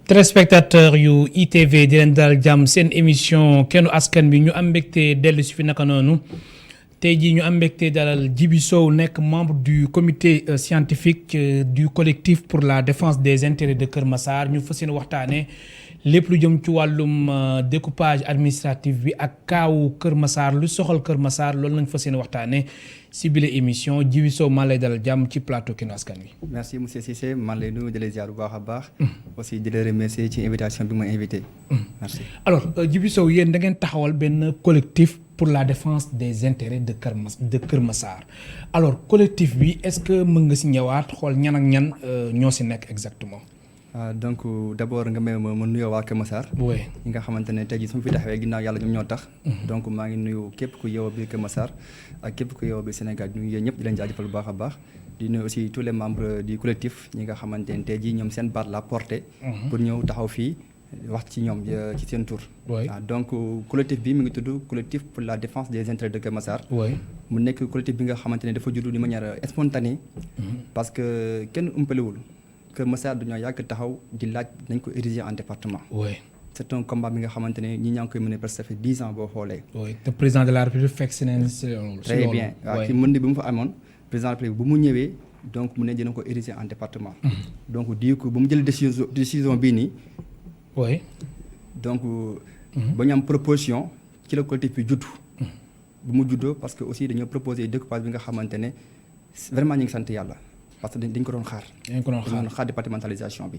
téléspectateur yu ITV di leen daal jàmm seen émission kennu askan bi ñu am mbégte dellu si fi naka noonu tey jii ñu am mbégte dalal Djiby Sow nekk membre du comité scientifique du collectif pour la défense des intérêts de Kër Massar ñu fas yéene waxtaanee lépp lu jëm ci wàllum découpage administratif bi ak kaawu Kër Massar lu soxal Kër Massar loolu lañ fas yéene waxtaanee si bile émission Djiby Sow maa lay dalal jàmm ci plateau kennu askan wi. merci monsieur Cissé maa lay nuyu di la ziar bu baax a baax. aussi di la remercier ci invitation bi ma invité. merci alors Djiby Sow yéen da ngeen taxawal benn collectif pour la défense des intérêts de Kër Massar alors collectif bi est-ce que mën nga si ñëwaat xool ñan ak ñan ñoo si nekk exactement. donc d'abord nga may ma nuyoo waa Kër Massar. oui ñi nga xamante ne tey jii su ma fi taxawee ginnaaw yàlla ñoom ñoo tax. donc maa ngi nuyu képp ku yeewoo biir Kër Massar ak képp ku yeewoo biir Sénégal di nuyu yéen ñëpp di leen jaajëfal bu baax a baax. di nuyu aussi tous les membres du collectif ñi nga xamante ne tey jii ñoom seen baat la porté. pour ñëw taxaw fii wax ci ñoom ci seen tur. donc collectif bi mi ngi tudd collectif pour la défense des intérêts de Kër Massar. mu nekk collectif bi nga xamante ne dafa juddu de manière spontanée. parce que kenn umpalewul Kër Massar dañoo yàgg taxaw di laaj nañ ko ériger en département. c'est un combat bi nga xamante ne ñi ñaa ngi koy mener parce que ça fait 10 ans boo xoolee. te président de la République fekk si nañ si loolu. très bien waaw ci mën bi mu fa amoon président de la République bu mu ñëwee donc mu ne dina ko ériger en département. donc di ko bu mu jël décision bii nii. donc ba ñu am proposition ci la collectif bi juddu. bu mu juddoo parce que aussi dañoo proposé découpage bi nga xamante ne vraiment ñu ngi sant yàlla. parce que dañ ko doon xaar. dañ ko doon xaar départementalisation bi.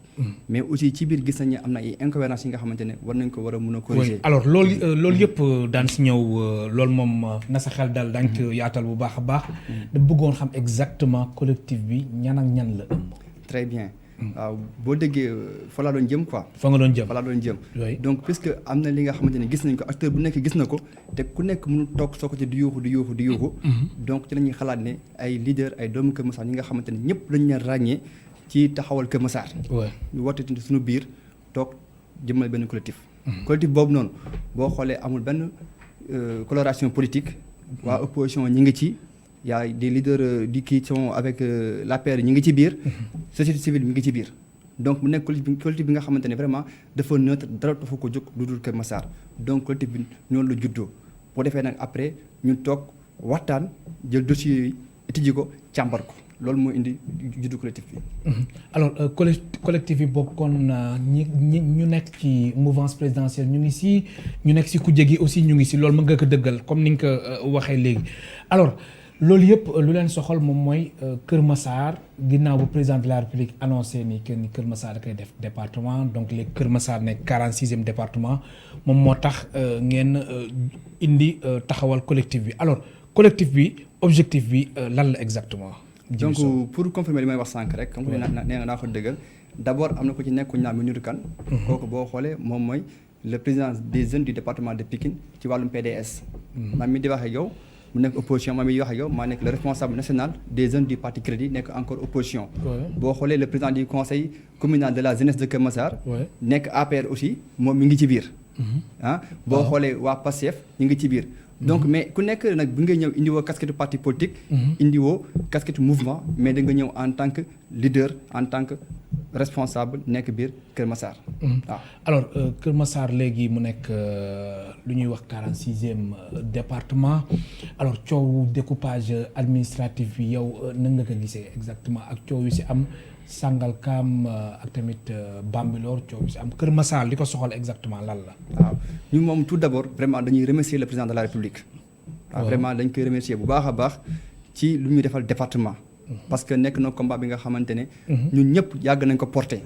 mais aussi ci biir gis nañ ne am na ay incohérences yi nga xamante ne war nañ ko war a mun a corriger. alors loolu yëpp daan si ñëw loolu moom na sa xel dal daañu ko yaatal bu baax a baax. da bëggoon xam exactement collectif bi ñan ak ñan la ëmb. très bien. waaw boo déggee fa laa doon jëm quoi. fa nga doon jëm fa laa doon jëm. donc puisque am na li nga xamante ne gis nañ ko acteur bu nekk gis na ko te ku nekk mënu toog soo ko ci di yuuxu. donc ci la ñuy xalaat ne ay leader ay doomu Kër Massar ñi nga xamante ne ñëpp dañu leen ràññee ci taxawal Kër Massar. ñu woote suñu biir toog jëmmal benn collectif. collectif boobu noonu boo xoolee amul benn coloration politique. waa opposition ñi ngi ci. y a des leaders qui sont avec l'APR ñi ngi ci biir. société civile mi ngi ci biir. donc mu nekk collectif bi nga xamante ne vraiment dafa neutre dara dafa ko jóg lu dul Kër Massar donc collectif bi noonu la juddoo boo defee nag après ñu toog waxtaan jël dossier yi étudier ko càmbar ko loolu moo indi juddu collectif bi. alors collectif bi bokkoon ñu nekk ci mouvance présidentielle ñu ngi si ñu nekk si kujje gi aussi ñu ngi si loolu mën nga ko dëggal comme ni nga ko waxee léegi alors. loolu yëpp lu leen soxal moom mooy Kër Massar ginnaaw bu président de la République annoncé ni que ni Kër Massar da koy def département donc léegi Kër Massar nekk 46e département moom moo tax ngeen indi taxawal collectif bi alors collectif bi objectif bi lan la exactement. donc pour confirmer li may wax sànq rek. comme que nee naa ko dëggal d'abord am na ko ci nekk ku ñu naan Mounirou Kane. kooku boo xoolee moom mooy le président des jeunes du département de Pikine ci wàllum PDS. man mi di wax ak yow. mu nekk opposition maa mi wax ak yow maa nekk le responsable national des jeunes du parti Crédit nekk encore opposition. boo xoolee le président du conseil communal de la jeunesse de Kër Massar. nekk APR aussi moom mi ngi ci biir. boo xoolee waa PASTEF ñu ngi ci biir. donc mais ku nekk nag bi nga ñëw indiwoo casquette parti politique. indiwoo casquette mouvement mais da nga ñëw en tant que leader en tant que responsable nekk biir Kër Massar. waaw alors Kër Massar léegi mu nekk lu ñuy wax 46e département alors coow découpage administratif bi yow nan nga ko gisee exactement ak coow yu si am Sangalkam ak tamit Bambilor coow yu si am Kër Massar li ko soxal exactement lan la. waaw ñu moom tout d'abord vraiment dañuy remercier le président de la République. waaw vraiment dañ koy remercier bu baax a baax ci lu ñuy defal département. parce que nekk na combat bi nga xamante ne. ñun ñëpp yàgg nañ ko porter.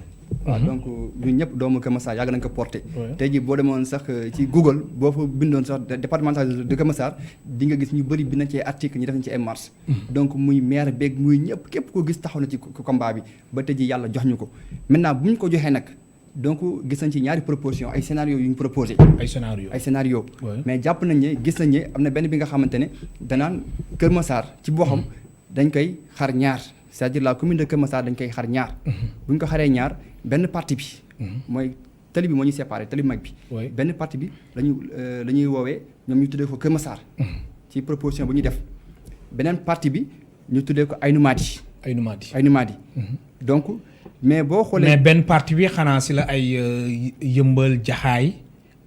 waaw donc ñun ñëpp doomu Kër Massar yàgg nañ ko porter. tey jii boo demoon sax ci Google boo fa bindoon sax départemental de Kër Massar di nga gis ñu bëri bind nañ ci ay article ñu def nañ ci ay marche. donc muy maire beeg muy ñëpp képp koo gis taxaw na ci combat bi ba tey jii yàlla jox ñu ko maintenant bu ñu ko joxee nag. donc gis nañ ci ñaari proposition ay scénario yu ñu proposé. ay scénario mais jàpp nañ ne gis nañ ne am na benn bi nga xamante ne danaan Kër Massar ci boo xam dañ koy xar ñaar c'est-à-dire la commune de Kër Massar dañ koy xar ñaar. bu ñu ko xaree ñaar benn partie bi. mooy tali bi moo ñu séparé tali mag bi. benn partie bi la ñuy woowee ñoom ñu tuddee ko Kër Massar. ci proposition bu ñu def beneen partie bi ñu tuddee ko Aynou Mady. donc mais boo xoolee. mais benn partie bi xanaa si la ay yëmbal jaxaay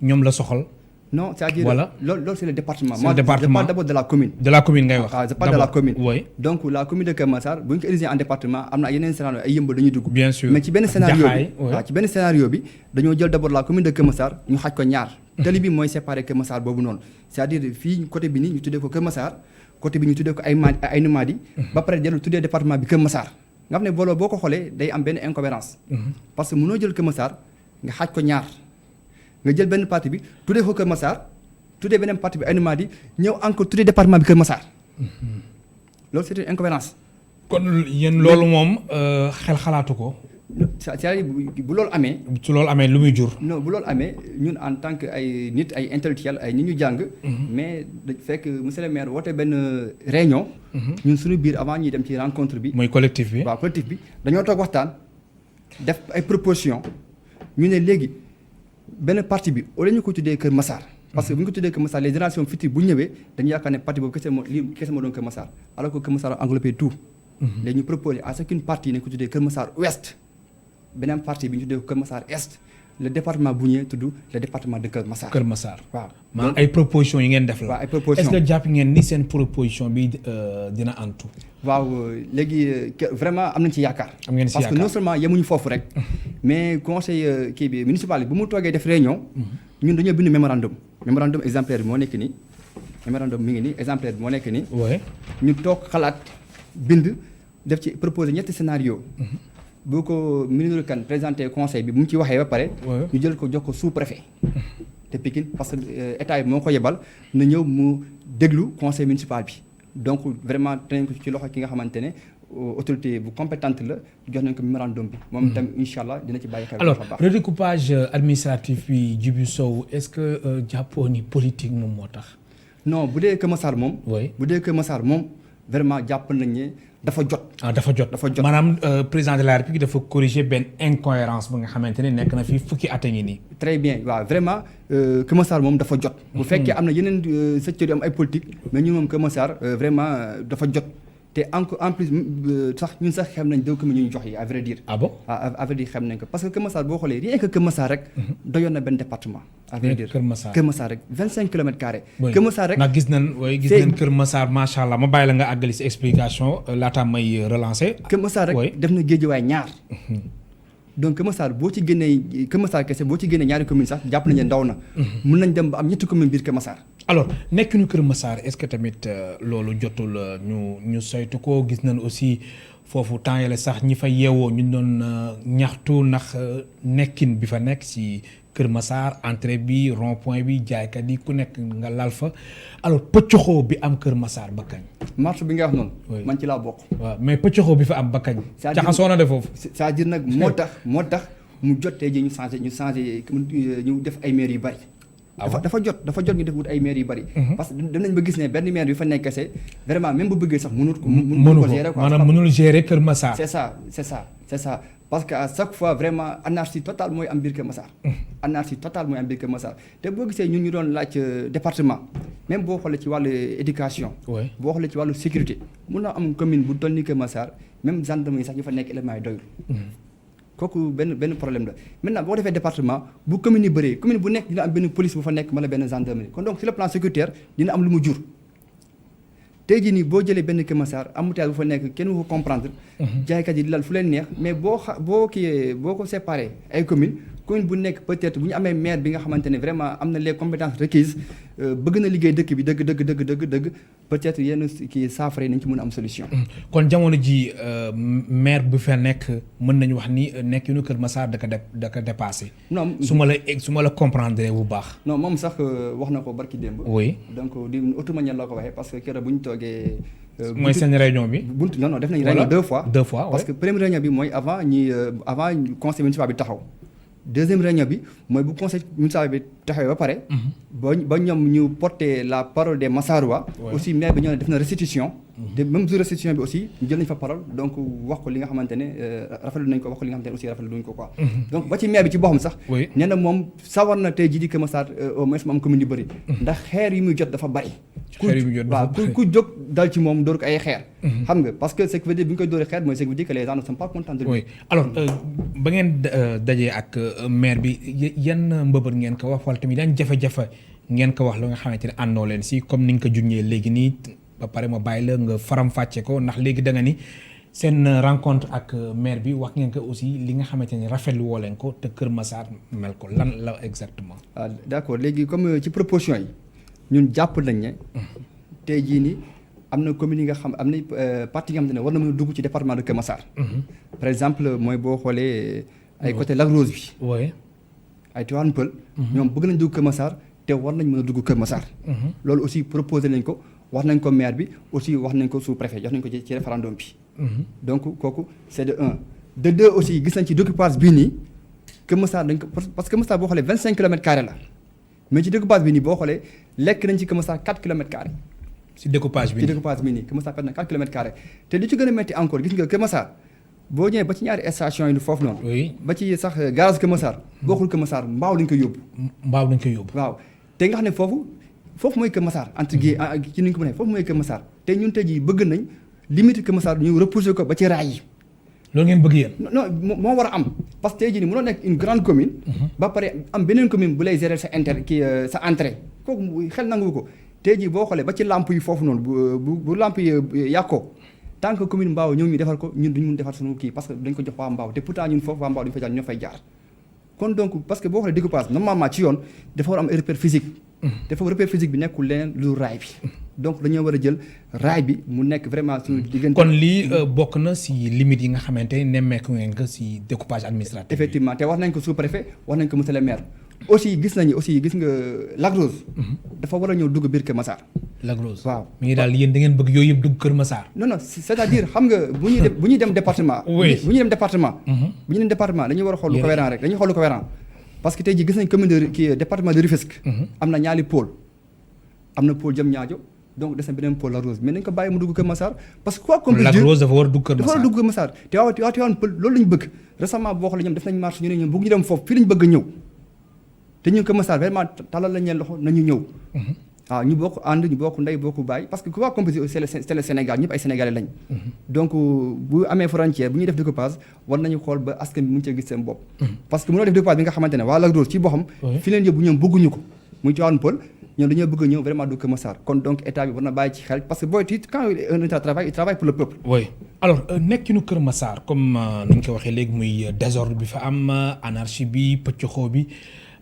ñoom la soxal. non c'est-à-dire voilà loolu c'est le département. C'est le département. Moi je parle d'abord de la commune. de la commune ngay wax. je parle de la commune. oui. donc la commune de Keur Massar bu ñu ko érigé en département am na yeneen scénario ay yëmbal dañuy dugg. bien sûr mais ci benn scénario Jaxaay, bi ouais. waaw ci benn scénario bi dañoo jël d'abord la commune de Keur Massar ñu xaaj ko ñaar. tali bi mooy séparé Keur Massar boobu noonu c'est-à-dire fii côté bi nii ñu tuddee ko Keur Massar côté bi ñu tuddee ko ay Numadi. ba pare jël tuddee département bi Keur Massar. nga xam ne booloo boo ko xoolee day am benn incohérence parce que mënoo jël Keur Massar nga xaaj ko ñaar nga jël benn partie bi tuddee ko Keur Massar tuddee beneen partie bi ay Numadi ñëw encore tuddee département bi Keur Massar loolu c'est une incohérence. kon yéen loolu moom xel xalaatu ko. c'est-à-dire bu loolu amee. su loolu amee lu muy jur. non bu loolu amee ñun en tant que ay nit ay intellectuels ay nit ñu jàng. mais dañ fekk monsieur le maire woote benn réunion. ñun suñu biir avant ñuy dem ci rencontre bi. mooy collectif bi. waaw collectif bi dañoo toog waxtaan def ay propositions ñu ne léegi benn parti bi au lieu ñu ko tuddee Keur Massar. parce que bu ñu ko tuddee Keur Massar les générations futures bu ñu ñëwee dañu yaakaar ne parti boobu kese moo doon Keur Massar alors que Keur Massar a englobé tout. léegi ñu proposé à chacune partie nañu ko tuddee Keur Massar Ouest. beneen partie bi ñu tuddee Keur Massar Est le département bu ñëwee tudd le département de Keur Massar. Keur Massar waaw maanaam ay propositions yi ngeen def la. waaw ay propositions est-ce que jàpp ngeen ni seen proposition bi dina antu. waaw léegi vraiment am nañ ci yaakaar. am ngeen ci parce que yaakaar non seulement yemuñu foofu rek. mais conseil kii bi municipal bi bu mu toogee def réunion. ñun dañoo bind mémorandum. mémorandum exemplaire bi moo nekk nii. mémorandum mi ngi nii exemplaire bi moo nekk nii. oui. ñu toog xalaat bind def ci proposer ñetti scénario. boo ko ministre kan présenté conseil bi bu mu ci waxee ba pare. ñu jël ko jox ko sous-préfet. te Pikine parce que état bi moo ko yebal na ñëw mu déglu conseil municipal bi. donc vraiment dinañ ko ci loxo ki nga xamante ne autorité bu compétente la jox nañ ko mémorandum bi. moom itam incha allah dina ci bàyyi xel. alors redécoupage administratif bi Djibi Sow est-ce que jàppoo ni politique moom moo tax. non bu dee Keur Massar moom. oui bu dee Keur Massar moom vraiment jàpp nañ ne dafa jot. dafa jot dafa jot maanaam président de la République dafa corriger benn incohérence bu nga xamante ne nekk na fi fukki at a ngi nii. très bien waaw vraiment Keur Massar moom dafa jot. bu fekkee am na yeneen secteurs yu am ay politique mais ñun moom Keur Massar vraiment dafa jot te en plus sax ñun sax xam nañ deux communes ñu jox yi à vrai dire. ah bon à vrai dire xam nañ ko parce que Keur Massar boo xoolee rien que Keur Massar rek. doyoon na benn département. à vrai dire Keur Massar Keur Massar rek 25 kilomètres carrés. oui Keur Massar rek ndax gis nañ Keur Massar macha allah ma bàyyi la nga àggali si explication laata may relancer. Keur Massar rek def na Guédiawaye ñaar. donc Keur Massar boo ci génnee Keur Massar kese boo ci génnee ñaari communes sax jàpp nañu ne ndaw na. mun nañ dem ba am ñetti communes biir Keur Massar. alors nekkinu Keur Massar est-ce que tamit loolu jotul ñu saytu ko gis nañ aussi foofu temps yële sax ñi fa yeewoo ñu doon ñaxtu ndax nekkin bi fa nekk si Keur Massar entrée bi rond point bi jaaykat yi ku nekk nga lal fa alors pëccoxoo bi am Keur Massar ba kañ. marche bi nga wax noonu. man ci laa bokk. waaw mais pëccoxoo bi fa am ba kañ. jaxasoo na de foofu. c'est-à-dire nag moo tax mu jot tey jii ñu changé ñu def ay maires yu bari. dafa jot ñu def wut ay maires yu bari. parce que dem nañ ba gis ne benn maire bi fa nekk kese vraiment même bu bëggee sax mënu ko gérer quoi. maanaam mënul gérer Keur Massar. c'est ça parce que à chaque fois vraiment anarchie totale mooy am biir Keur Massar. anarchie totale mooy am biir Keur Massar te boo gisee ñun ñu doon laaj département même boo xoolee ci wàllu éducation. boo xoolee ci wàllu sécurité mun na am commune bu toll ni Keur Massar même gendarmerie sax ñu fa nekk éléments yi doyul. kooku benn problème la maintenant boo defee département bu commune yi bëree commune bu nekk dina am benn police bu fa nekk wala benn gendarmerie kon donc sur le plan sécuritaire dina am lu mu jur. tey jii nii boo jëlee benn Keur Massar embouteillage bu fa nekk kenn du ko comprendre. jaaykat yi di lal fu leen neex mais boo ko séparé ay commune bu nekk peut-être bu ñu amee maire bi nga xamante ne vraiment am na les compétences requises bëgg na liggéey dëkk bi dëgg peut-être yenn kii saafara yi nañ ci mën a am solution. kon jamono ji maire bu fa nekk mën nañu wax ni nekkinu Keur Massar da ko dépassé. non su ma la comprendre bu baax. non moom sax wax na ko barki démb. oui donc di autre manière la ko waxee parce que keroog bu ñu toogee. mooy seen réunion bi. non def nañu réunion deux fois. parce que première réunion bi mooy avant conseil municipal bi taxaw. deuxième réunion bi mooy bu conseil municipal bi taxawee ba pare. ba ñoom ñu porter la parole des Massarois. aussi maire bi ñoo ne def na restitution te même jour restitution bi aussi jël nañ fa parole donc wax ko li nga xamante ne rafetlu nañ ko wax ko li nga xamante ne aussi rafetlu duñ ko quoi. donc ba ci maire bi ci boppam sax. oui nee na moom sawar na tey jii di Kër Massar au moins mu am commune yu bëri. ndax xeer yi muy jot dafa bari. xeer yi muy jot dafa waaw ku jóg dal ci moom dóor ko ay xeer. xam nga parce que ce qui veut dire bu ñu koy dóoree xeer mooy ce qui veut dire que les gens ne sont pas contents de lui. oui alors ba ngeen dajee ak maire bi yan mbëbët ngeen ko wax wala tamit yan jafe-jafe ngeen ko wax la nga xamante ne àndoo leen si comme ni nga ko junjee léegi nii ba pare ma bàyyi la nga faram-fàcce ko ndax léegi da nga ni seen rencontre ak maire bi wax ngeen ko aussi li nga xamante ne rafetlu woo leen ko te Kër Massar mel ko lan la exactement. ah d'accord léegi comme ci proposition yi ñun jàpp nañ ne. tey jii nii am na commune yi nga xam am na partie yi nga xam ne war na mën a dugg ci département de Kër Massar. par exemple mooy boo xoolee. ay côté Lac Rose bi. oui. ay Tivaouane Peulh. ñoom bëgg nañ dugg Kër Massar te war nañ mën a dugg Kër Massar. loolu aussi proposé nañ ko wax nañ ko maire bi aussi wax nañ ko sous préfet jox nañ ko ci référendum bi. donc kooku c'est de un. de deux aussi gis nañ ci découpage bii nii Kër Massar dañ ko parce que Kër Massar boo xoolee 25 kilomètres carrés la mais ci découpage bii nii boo xoolee lekk nañ ci Kër Massar 4 kilomètres carrés. si découpage bi ci découpage bii nii Kër Massar perte na 4 kilomètres carrés te li ci gën a métti encore gis nga Kër Massar boo ñëwee ba ci ñaari station yi foofu noonu. oui ba ci sax garage Kër Massar. bokkul Kër Massar mbaaw lañ ko yóbbu. mbaaw lañ ko yóbbu. waaw te nga xam ne foofu mooy Kër Massar entre guillemets ci ni ñu ko mën a foofu mooy Kër Massar te ñun tey jii bëgg nañ limite Kër Massar ñu repousser ko ba ci raay yi. loolu ngeen bëgg yéen. non moo war a am parce que tey jii nii mënoo nekk une grande commune. ba pare am beneen commune bu lay gérer sa sa entrée kooku xel nangu ko tey jii boo xoolee ba ci lamp yi foofu noonu bu lamp yi yàqoo tant que commune Mbao ñëw ñu defar ko ñun duñu mun defar suñu kii parce que dañ ko jox waa Mbao te pourtant ñun foofu waa Mbao duñu fa jaar ñoo fay jaar kon donc parce que boo xoolee découpage normalement ci yoon dafa war a am repère physique. dafa repère physique bi nekkul leneen lu raay bi. donc dañoo war a jël raay bi mu nekk vraiment suñu diggante. kon lii bokk na si limites yi nga xamante ne nemmeeku ngeen ko si découpage administratif. effectivement te wax nañ ko sous-préfet wax nañ ko monsieur le maire. aussi gis nañu aussi gis nga Lac Rose. dafa war a ñëw dugg biir Kër Massar. Lac Rose waaw mi ngi daal yéen da ngeen bëgg yooyu yëpp dugg Kër Massar. non non c'est-à-dire xam nga bu ñuy dem département. oui bu ñuy dem département. bu ñuy dem département dañuy war a xool lu cohérent rek dañuy xool lu cohérent parce que tey jii gis nañ commune de kii département de Rufisque. am na ñaari pôle. am na pôle Diamniadio donc des na beneen pôle Lac Rose mais nañ ko bàyyi mu dugg Kër Massar parce que quoi qu'on puisse dire Lac Rose dafa war a dugg Kër Massar dafa war a dugg Kër Massar te waa Tivaouane Peulh loolu lañu bëgg récemment boo xoolee ñoom def nañ marche ñu ne ñoom bëgg ñu dem foofu fii lañu bëgg a ñëw te ñun Kër Massar vraiment talal lañ leen loxo nañu ñëw waaw ñu bokk ànd ñu bokk ndey bokk bàyyi parce que quoi qu'on puisse dire c'est le Sénégal ñëpp ay Sénégalais lañ donc bu amee frontière bu ñuy def découpage war nañu xool ba askan bi mu ngi cee gis seen bopp parce que mënoo def découpage bi nga xamante ne waa Lac Rose ci boppam fi leen yóbbu ñoom bëgguñu ko muy Tivaouane Peulh ñoom dañoo bëgg a ñëw vraiment du Kër Massar kon donc état bi war na bàyyi ci xel parce que booy tiit quand un état travaille il travaille pour le peuple. oui alors nekkinu Kër Massar comme ni ñu ko waxee léegi muy désordre bi fa am anarchie bi pëccoxoo bi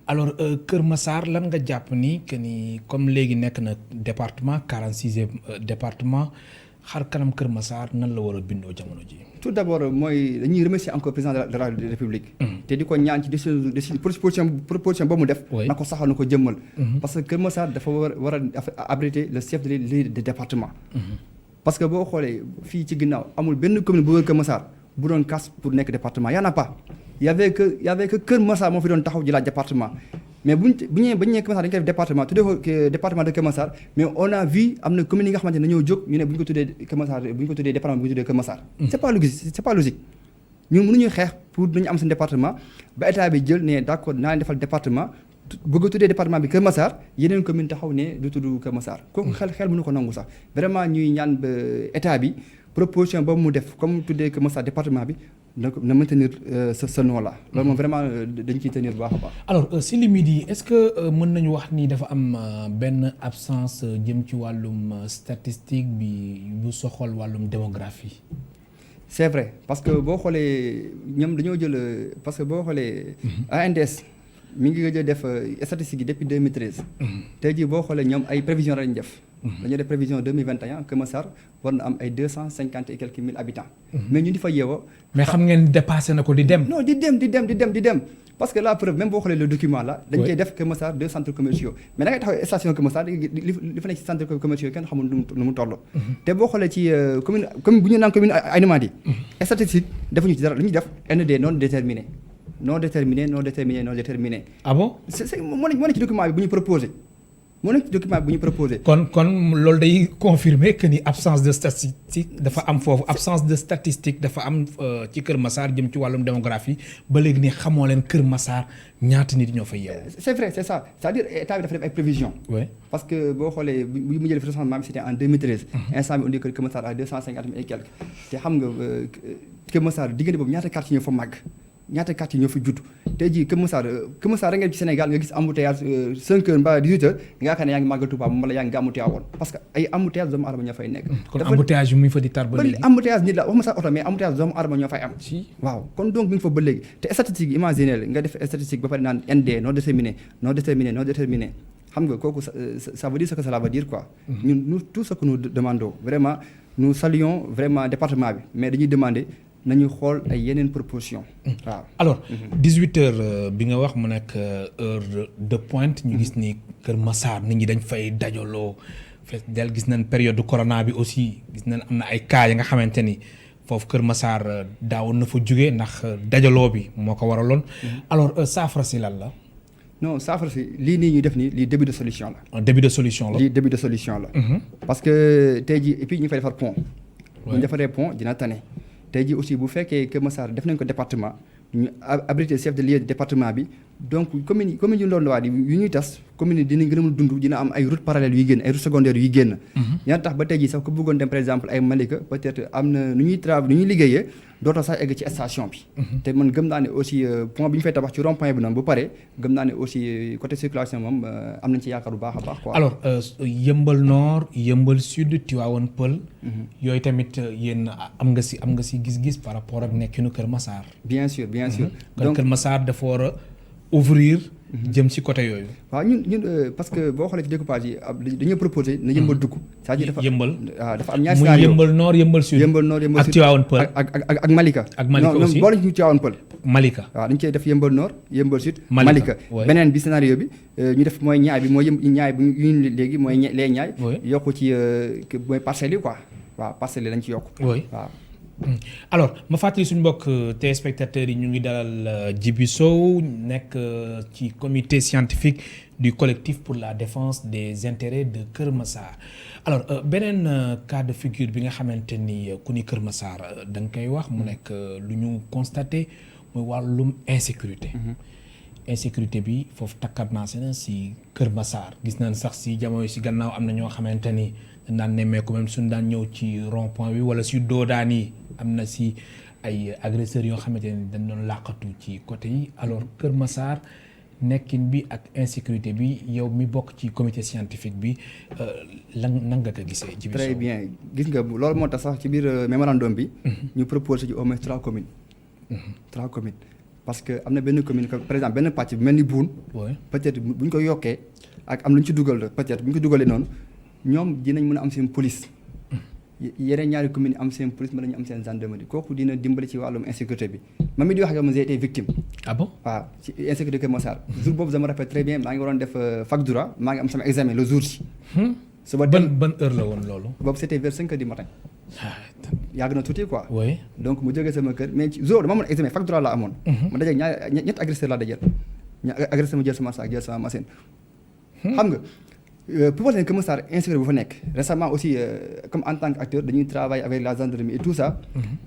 alors Kër Massar lan nga jàpp ni que ni comme léegi nekk na département 46e département xar kanam Kër Massar nan la war a bindoo jamono ji. tout d'abord mooy dañuy remercier encore président de la République. te di ko ñaan ci décision proposition ba mu def. na ko saxal na ko jëmmal. parce que Kër Massar dafa war a abriter le chef de département. parce que boo xoolee fii ci ginnaaw amul benn commune bu wër Kër Massar bu doon casse pour nekk département y en a pas. y avait que Kër Massar moo fi doon taxaw jëlaat département mais bu ñu Kër Massar dañu koy def département tuddee ko département de Kër Massar mais on a vu am na commune yi nga xamante ne dañoo jóg ñu ne bu ñu ko tuddee Kër Massar bu ñu ko tuddee département bu ñu tuddee Kër Massar. c'est pas logique ñun mënuñuy xeex pour dañu am seen département ba état bi jël ne d'accord naa leen defal département bëgg a tuddee département bi Kër Massar yeneen commune taxaw ne du tudd Kër Massar kooku xel mënu ko nangu sax vraiment ñuy ñaan ba état bi proposition boobu mu def comme tuddee Kër Massar département bi na maintenir ce nom là loolu moom vraiment dañ ciy tenir bu baax a baax. alors si limite yi est-ce que mën nañu wax ni dafa am benn absence jëm ci wàllum statistique bi bu soxal wàllum démographie. c'est vrai parce que boo xoolee ñoom dañoo jël parce que boo xoolee. ANDS mi ngi gëj a def statistiques yi depuis 2013. tey jii boo xoolee ñoom ay prévisions lañu def. dañoo def prévision 2021 Kër Massar war na am ay 250 et quelques mille habitants. mais ñu di fa yeewoo. mais xam ngeen dépassé na ko di dem. non di dem parce que la preuve même boo xoolee le document là. dañ koy def Kër Massar 2 centres commerciaux. mais da ngay taxaw station Kër Massar li fa nekk ci centres commerciaux kenn xamul nu mu toll. te boo xoolee ci commune bu ñu naan commune Aïnoumady yi. statistique defuñu ci dara li ñuy def ND non déterminé. non déterminé. ah bon c'est moo ne ci document bi bu ñu proposé. moo nekk ci document bu ñu proposé. kon loolu day confirmer que ni absence de statistique dafa am foofu absence de statistique dafa am ci Kër Massar jëm ci wàllum démographie ba léegi ni xamoo leen Kër Massar ñaata nit ñoo fay yeewoo. c'est vrai c'est ça c'est-à-dire état bi dafa def ay prévisions. oui parce que boo xoolee bu mu jëlee recensement bi c'était en 2013. instant bi on dit que Kër Massar à 250 000 et quelques. te xam nga Kër Massar diggante boobu ñaata quartier ñoo fa màgg. ñaata quartier ñoo fi judd tey jii Kër Massar rek nga ci Sénégal nga gis embouteillage 5 heures mbaa 18 heures nga yaakaar ne yaa ngi màggal Touba wala yaa ngi gàmmu Tiwaawan parce que ay embouteillage doomu aadama ñoo fay nekk. kon embouteillage yu muy fa di tar ba léegi. embouteillage nit la waxuma sax oto mais embouteillage doomu aadama ñoo fay am. waaw kon donc bi nga fa ba léegi te statistique yi imaginer la nga def statistique ba pare naan ND non déterminé xam nga kooku ça veut dire ce que cela veut dire quoi. ñun tout ce que nous demandons vraiment nous saluons vraiment département bi mais dañuy demander. nañu xool ay yeneen proposition waaw alors 18h bi nga wax mu nekk heure de pointe ñu gis ni Kër Massar nit ñi dañ fay dajaloo fees del gis nañ période de corona bi aussi gis nañ am na ay cas yi nga xamante ni foofu Kër Massar daawoon na fa jóge ndax dajaloo bi moo ko waraloon alors saafara si lan la non saafara si lii nii ñuy def nii lii début de solution la début de solution la lii début de solution la parce que tey jii et puis ñu fay defar pont bu ñu defaree pont dina tane tey jii aussi bu fekkee Kër Massar def nañ ko département ñu abrité chef de lieu département bi donc commune yu ndoon waa yu ñuy tas commune yi dinañ gën a mën a dund dina am ay route parallèle yuy génn ay route secondaire yuy génn yaa tax ba tey jii sax ku bëggoon dem par exemple ay Malika peut-être am na nu ñuy liggéeyee dootoo sax egg ci station bi te man gëm naa ne aussi pont bi ñu fay tabax ci rond point bi noonu bu pare gëm naa ne aussi côté circulation moom am nañ ci yaakaar bu baax a baax quoi. alors Yëmbal Nord Yëmbal Sud Tivaouane Peulh yooyu tamit yéen am nga si gis-gis par rapport ak nekkinu Kër Massar bien sûr donc Kër Massar dafa war a ouvrir jëm ci côté yooyu. waaw ñun parce que boo xoolee ci découpage yi dañoo proposé na Yëmbal dugg. c'est-à-dire dafa am ñaari scénario muy Yëmbal Nord Yëmbal Sud. Yëmbal Nord Yëmbal Sud ak Tivaouane Peulh ak Malika. ak Malika aussi non boole ñu Tivaouane Peulh. Malika waaw dañu cee def Yëmbal Nord Yëmbal Sud. Malika beneen bi scénario bi ñu def mooy ñaay bi mooy ñaay bi ñu léegi mooy les ñaay. yokku ci mooy parcelles yi quoi waaw parcelles yi lañ ci yokk. waaw. alors ma fàttali suñu mbokk téléspectateurs yi ñu ngi dalal Djiby Sow nekk ci comité scientifique du collectif pour la défense des intérêts de Kër Massar alors beneen cas de figure bi nga xamante ni ku ni Kër Massar da nga koy wax mu nekk lu ñu constaté muy wàllum insécurité insécurité bi foofu takkat naa seen si Kër Massar gis nañ sax si jamono si gannaaw am na ñoo xamante ni dañ daan nemmeeku même suñu daan ñëw ci rond point bi wala si doodaan yi am na si ay agresseurs yoo xamante ni dañ doon làqatu ci côté yi alors Kër Massar nekkin bi ak insécurité bi yow mi bokk ci comité scientifique bi lan nga ko gisee. Djiby Sow très bien gis nga loolu moo tax sax ci biir mémorandum bi. ñu proposé ci au moins 3 communes. 3 communes parce que am na benn commune par exemple benn pàcc bu mel ni Boune. peut-être bu ñu ko yokkee ak am lu ñu ci dugal peut-être bu ñu ko dugalee noonu ñoom dinañ mën a am seen police. yeneen ñaari communes am seen police mën nañu am seen gendarmerie kooku dina dimbali ci wàllum insécurité bi man mi di wax ak yow j'ai été victime. ah bon waaw ci insécurité Kër Massar. jour boobu je me rappelle très bien maa ngi waroon def fac droit maa ngi am sama examen le jour ci. suba ban heure la woon loolu. boobu c'était vers 5 heures du matin. yàgg na tuuti quoi. oui donc mu jógee sama kër mais ci jour dama amoon examen fac droit la amoon. ma dajeeg ñetti agresseur laa dajeel. agresseur ma jël sama sac jël sama machine. xam nga. pour wax leen Kër Massar insécurité bu fa nekk récemment aussi comme en tant qu'acteur dañuy travailler avec la gendarmerie et tout ça.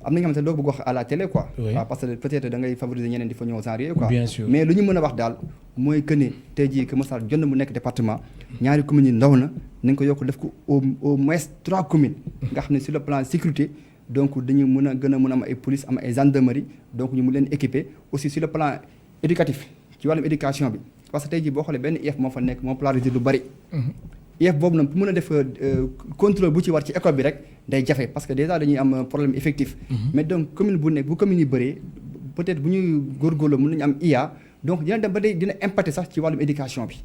am na nga xamante ne doo bëgg wax à la télé quoi. waaw parce que peut-être da ngay favoriser ñeneen di fa ñëw genre quoi. bien sûr mais lu ñu mën a wax daal mooy que ne tey jii Kër Massar jot na mu nekk département ñaari communes yi ndaw na nañ ko yokk def ko au moins 3 communes. nga xam ne sur le plan sécurité donc dañu mën a gën a mën a am ay police am ay gendarmerie donc ñu mun leen équiper aussi sur le plan éducatif ci wàllum éducation bi. parce que tey jii boo xoolee benn IEF moo fa nekk moo polarisé lu bari. IEF boobu nag pour mën a def contrôle bu ci war ci école bi rek day jafe parce que déjà dañuy am problème effectif. mais donc commune bu nekk bu commune yi bëree peut-être bu ñuy góorgóorloo mën nañu am IA donc dina dem ba day dina impacter sax ci wàllum éducation bi.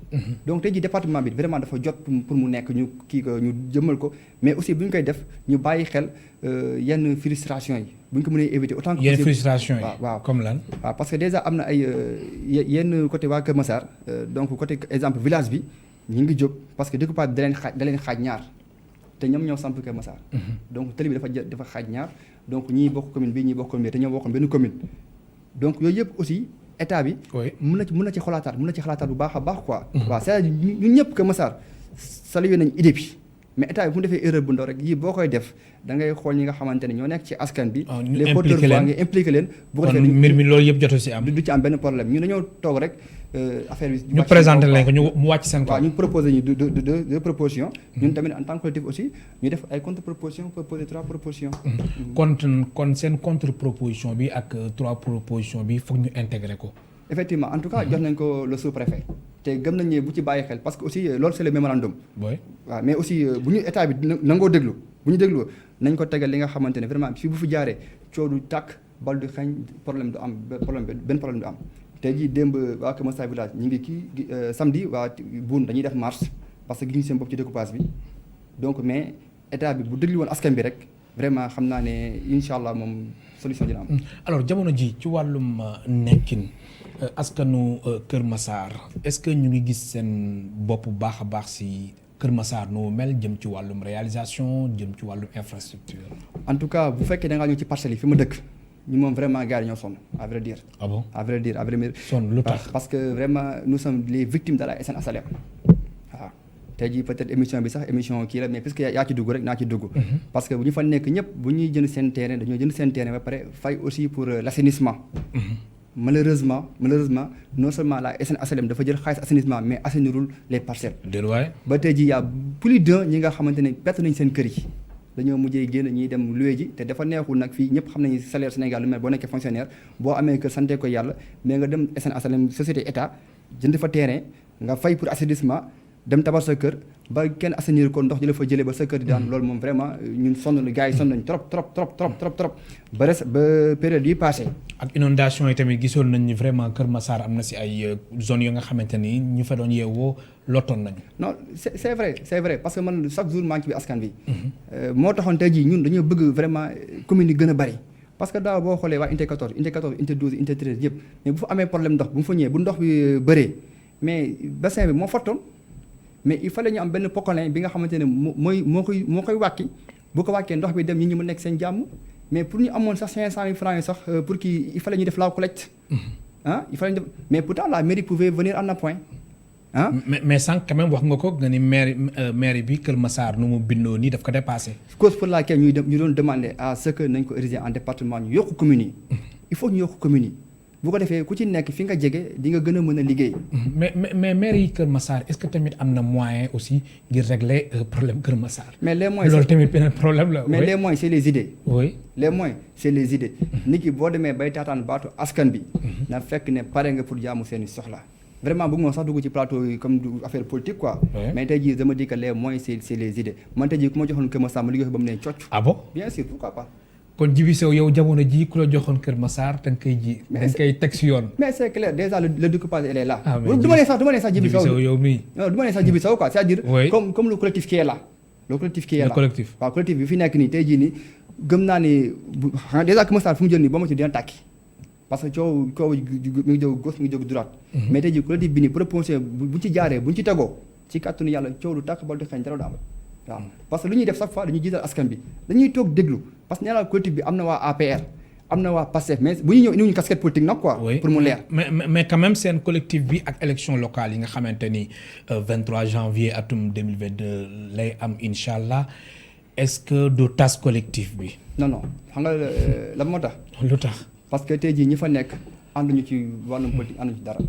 donc tey jii département bi vraiment dafa jot pour mu nekk ñu kii ko ñu jëmmal ko mais aussi bu ñu koy def ñu bàyyi xel yenn frustration yi bu ñu ko mënee éviter autant que yenn frustration yi waaw comme lan. waaw parce que déjà am na ay yenn côté waa Kër Massar donc côté exemple village bi ñu ngi jóg parce que découpage bi da leen xaaj ñaar te ñoom ñoo samp Kër Massar. donc tali bi dafa xaaj ñaar donc ñii bokk commune bi ñii bokk commune bi te ñoo bokkoon benn commune donc yooyu yëpp aussi état bi. mën na ci xalaataat bu baax a baax quoi. waaw c'est-à-dire ñun ñëpp Kër Massar salué nañ idée bi mais état bi bu mu defee erreur bu ndaw rek yii boo koy def da ngay xool ñi nga xamante ne ñoo nekk ci askan bi. les porteurs de voix nga impliqué leen. bu ko defee mbir mi loolu yëpp jotu si am. du ci am benn problème ñu dañoo toog rek affaire bi. ñu présenté leen ko mu wàcc seen kaw. waaw ñu proposé ñu deux propositions. ñun tamit en tant que collectif aussi ñu def ay contre propositions proposer 3 propositions. kon seen contre proposition bi ak 3 propositions bi foog ñu intégré ko. effectivement en tout cas jox nañ ko le sous-préfet te gëm nañ ne bu ci bàyyi xel parce que aussi loolu c'est le mémorandum. oui waaw mais aussi bu ñu état bi nangoo déglu bu ñu dégloo nañ ko tegal li nga xamante ne vraiment fii bu fi jaaree coow du tàkk bal du xañ problème du am benn problème du am. tey jii démb waa Kër Massar village ñu ngi kii samedi waa Boune dañuy def marche parce que gis ñu seen bopp ci découpage bi donc mais état bi bu déglu woon askan bi rek vraiment xam naa ne incha allah moom solution dina am. alors jamono ji ci wàllum nekkin askanu Kër Massar est-ce que ñu ngi gis seen bopp baax a baax si Kër Massar nu mu mel jëm ci wàllum réalisation jëm ci wàllum infrastructure. en tout cas bu fekkee da ngaa ñëw ci parcelles yi fi ma dëkk. ñu moom vraiment gars yi ñoo sonn à vrai dire. ah bon à vrai dire sonn lu tax parce que vraiment nous sommes les victimes de la SN HLM. waaw tey jii peut-être émission bi sax émission kii la mais puisque yaa ci dugg rek naa ci dugg. parce que bu ñu fa nekk ñëpp bu ñuy jënd seen terrain dañoo jënd seen terrain ba pare fay aussi pour l'assainissement. malheureusement non seulement la SN HLM dafa jël xaalis assainissement mais assainirul les parcelles. déedéet ba tey jii y a plus d'un ñi nga xamante ne perte nañ seen kër yi. dañoo mujjee génn ñiy dem loué ji te dafa neexul nag fii ñëpp xam nañu salaire Sénégal lu mel boo nekkee fonctionnaire boo amee kër sante ko yàlla mais nga dem SN HLM société état jënd fa terrain nga fay pour assainissement dem tabax sa kër ba kenn assainir ko ndox di la fa jëlee ba sa kër di daan loolu moom vraiment ñun sonn na gars yi sonn nañ trop ba période yi passé ak inondation yi tamit gisoon nañ ni vraiment Kër Massar am na si ay zones yu nga xamante ni ñu fa doon yeewoo lottoon nañu. non c'est vrai parce que man chaque jour maa ngi ci bi askan bi. moo taxoon tey jii ñun dañoo bëgg vraiment communes yi gën a bari. parce que daaw boo xoolee waa unité 14 unité 14 unité 12 unité 13 yëpp mais bu fa amee problème ndox bu mu fa ñëwee bu ndox bi bëree mais bassin bi moo fottoon mais il fallait ñu am benn pokolin bi nga xamante ne moo koy wàkki bu ko wàkkee ndox bi dem ñi mu nekk seen jàmm mais pour ñu amoon sax 500 000 francs yi sax pour kii il fallait ñu def la collecte. il fallait ñu def mais pourtant la mairie pouvait venir en appoint. mais sànq quand même wax nga ko nga ni maire bi Kër Massar nu mu bindoo nii daf ko dépassé. cause pour laquelle ñu doon demander à ce que nañ ko ériger en département ñu yokk communes yi. il faut ñu yokk communes yi bu ko defee ku ci nekk fi nga jege di nga gën a mën a liggéey. mais maire yi Kër Massar est-ce que tamit am na moyen aussi ngir régler problème Kër Massar. mais les moyens loolu tamit beneen problème la. mais les moyens c'est les idées. oui les moyens c'est les idées. nit ki boo demee bay taataan baatu askan bi. na fekk ne pare nga pour jaamu seeni soxla. vraiment bëgg ma sax dugg ci plateau yi comme du affaire politique quoi. mais tey jii dama di que les moyens c'est les idées man tey jii ku ma joxoon Kër Massar ma liggéey ba mu ne cocc. ah bon bien sûr pourquoi pas. kon Djibi Sow yow jamono ji ku la joxoon Kër Massar da nga koy ji. da nga koy teg si yoon. mais c'est clair déjà le découpage elle est là. ah mais du ma ne sax Djibi Sow yow mii. non du ma ne sax Djibi Sow quoi c'est-à-dire. oui comme le collectif qui est là. le collectif qui est là le collectif. waaw collectif bi fi nekk nii tey jii nii gëm naa ni bu déjà Kër Massar fu mu jël nii boo ma ci dina tàkki. parce que coow mi ngi jóg gauche mi ngi jóg droite. mais tey jii collectif bi nii proposition bu ci jaaree bu ñu ci tegoo ci kàttanu yàlla coow du tàkk ba du xeeñ dara du am waaw parce que lu ñuy def chaque fois dañuy jiital askan bi dañuy toog déglu parce que nee naa collectif bi am na waa APR am na waa PASTEF mais bu ñu ñëw indiwuñu casquette politique nag quoi. pour mu leer. mais quand même seen collectif bi ak élection locale yi nga xamante ni 23 janvier atum 2022 lay am incha allah est-ce que du tas collectif bi. non xam nga la moo tax. lu tax. parce que tey jii ñi fa nekk ànduñu ci wàllum politique ànduñu ci dara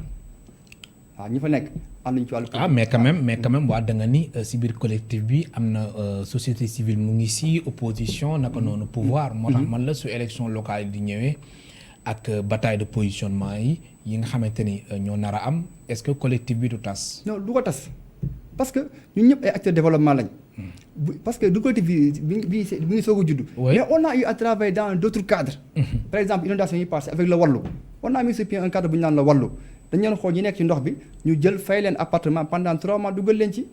waaw ñi fa nekk ànduñu ci wàllu politique. mais quand même waa da nga ni si biir collectif bi am na société civile mu ngi si opposition naka noonu pouvoir. moo tax man la su élection locale yi di ñëwee ak bataille de positionnement yi nga xamante ni ñoo nar a am est-ce que collectif bi du tas. non du ko tas parce que ñun ñëpp ay acteurs de développement lañ. parce que du collectif bi ngi soog a judd. mais on a eu à travailler dans d'autres cadres. par exemple inondation yi passé avec le Wallu on a mis sur pied un cadre bu ñu naan la Wallu dañu leen xool ñi nekk ci ndox bi ñu jël fay leen appartement pendant 3 mois dugal leen ci.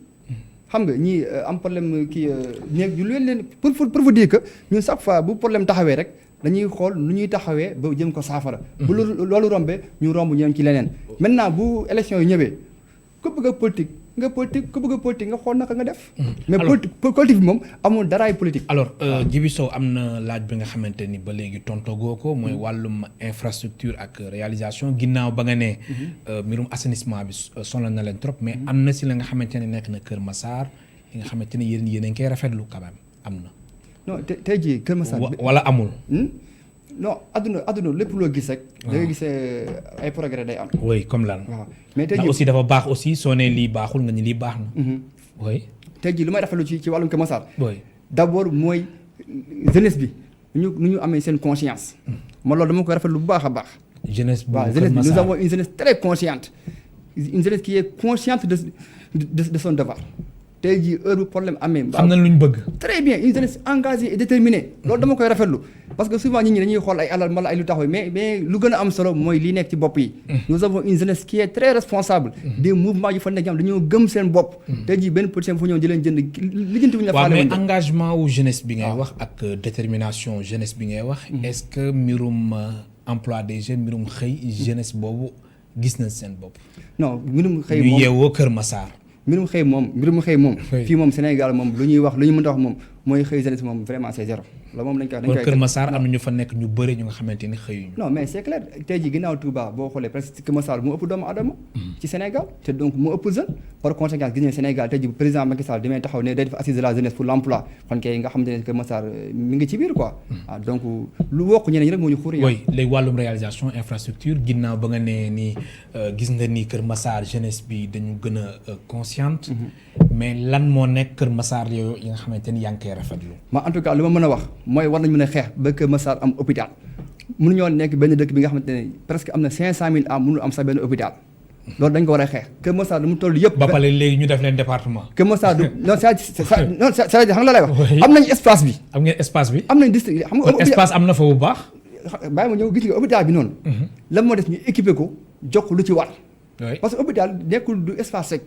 xam nga ñii am problème kii néeg ñu leen pour vous dire que ñun chaque fois bu problème taxawee rek dañuy xool nu ñuy taxawee ba jëm ko saafara. bu loolu rombee ñu romb ñoom ci leneen. maintenant bu élection yi ñëwee ku bëgg a politique nga politique ku bëgg a politique nga xool naka nga def. mais politique bi moom amul daraay politique. alors Djibi Sow am na laaj bi nga xamante ni ba léegi tontogoo ko mooy wàllum infrastructure ak réalisation ginnaaw ba nga ne mbirum assainissement bi sonal na leen trop mais am na si la nga xamante ne nekk na Kër Massar yi nga xamante ne yéen a ngi koy rafetlu quand même am na. non tey jii Kër Massar. wala amul. non adduna lépp loo gis rek. da ngay gis ay progrès day am. oui comme lan. waaw mais tey jii aussi dafa baax aussi soo nee lii baaxul nga ni lii baax na. oui. tey jii lu may rafetlu ci wàllum Kër Massar. oui d'abord mooy jeunesse bi nu ñu amee seen conscience. ma loolu dama koy rafetlu bu baax a baax. jeunesse bu waaw jeunesse bi nous avons une jeunesse très consciente une jeunesse qui est consciente de son devoir. tey jii heure bu problème amee. xam na lu ñu bëgg. très bien une jeunesse engagée et déterminée. loolu dama koy rafetlu parce que souvent nit ñi dañuy xool ay alal mala ay lu taxaw mais lu gën a am solo mooy li nekk ci bopp yi. nous avons une jeunesse qui est très responsable. des mouvements yu fa nekk ñoom dañoo gëm seen bopp. tey jii benn politicien bu fa ñëw di leen jënd lijjanti wu ñu la. waaw mais engagement wu jeunesse bi ngay wax ak détermination jeunesse bi ngay wax. est-ce que mbirum emploi des jeunes mbirum xëy jeunesse boobu gis na seen bopp. non mbirum xëy moom ñu yeewoo Kër Massar. mbirum xëy moom fii moom Sénégal moom lu ñuy wax lu ñu mën a wax moom mooy xëy jeunesse moom vraiment c'est zéro la moom dañ koy Kër Massar am na ñu fa nekk ñu bëri ñu nga xamante ni xëyuñu. non mais c'est clair tey jii ginnaaw Touba boo xoolee presque Kër Massar moo ëpp doomu adama ci Sénégal te donc moo ëpp jeune par conséquence gis nañu Sénégal tey jii président Macky Sall damay taxaw ne day def assise de la jeunesse pour l'emploi kon kay nga xamante ne Kër Massar mi ngi ci biir quoi donc lu wokk ñeneen ñi rek moo ñu xuri. oui léegi wàllum réalisation infrastructure ginnaaw ba nga ne ni gis nga ni Kër Massar jeunesse bi dañu gën a consciente mais lan moo nekk Kër Massar yooyu yi nga xamante ni yaa ngi koy rafetlu. ma en tout cas li ma mën a wax mooy war nañ mën a xeex ba Kër Massar am hôpital mënuñoo nekk benn dëkk bi nga xamante ne presque am na 500000 am mënul am sax benn hôpital loolu dañ ko war a xeex Kër Massar lu mu toll yëpp. ba pare léegi ñu def leen département. Kër Massar du non c'est-à-dire xam nga la lay wax. am nañ espace bi. am ngeen espace bi. am nañ district xam nga. espace am na fa bu baax. bàyyi ma ñëw gis nga hôpital bi noonu. lan moo des ñu équiper ko jox lu ci war. parce que hôpital nekkul du espace rek.